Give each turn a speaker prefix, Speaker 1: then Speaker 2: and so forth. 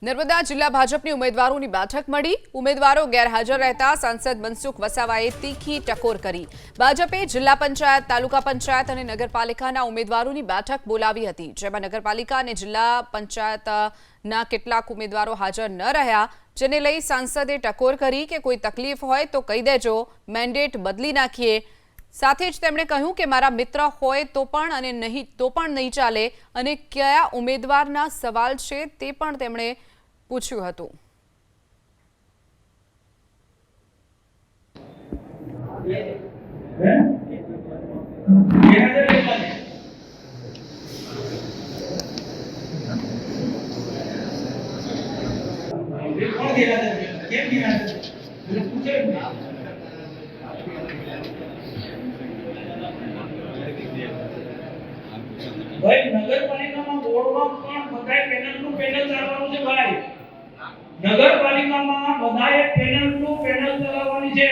Speaker 1: નર્મદા જિલ્લા ભાજપની ઉમેદવારોની બેઠક મળી। ઉમેદવારો ગેરહાજર રહેતા સાંસદ મનસુખ વસાવાએ તીખી ટકોર કરી। ભાજપે જિલ્લા પંચાયત, તાલુકા પંચાયત અને નગરપાલિકાના ઉમેદવારોની બેઠક બોલાવી હતી, જેમાં નગરપાલિકા અને જિલ્લા પંચાયતના કેટલાક ઉમેદવારો હાજર ન રહ્યા, જેને લઈ સાંસદે ટકોર કરી કે કોઈ તકલીફ હોય તો કહી દેજો, મેન્ડેટ બદલી નાખીએ। સાથે જ તેમણે કહ્યું કે મારા મિત્ર હોય તો પણ અને નહીં તો પણ નહીં ચાલે અને કયા ઉમેદવારના સવાલ છે તે પણ તેમણે પૂછ્યું હતું।
Speaker 2: ભાઈ નગરપાલિકામાં બોર્ડમાં પણ બધાય પેનલનું પેનલ ચાલવાનું છે। ભાઈ નગરપાલિકામાં બધાય પેનલનું પેનલ ચલાવવાની છે।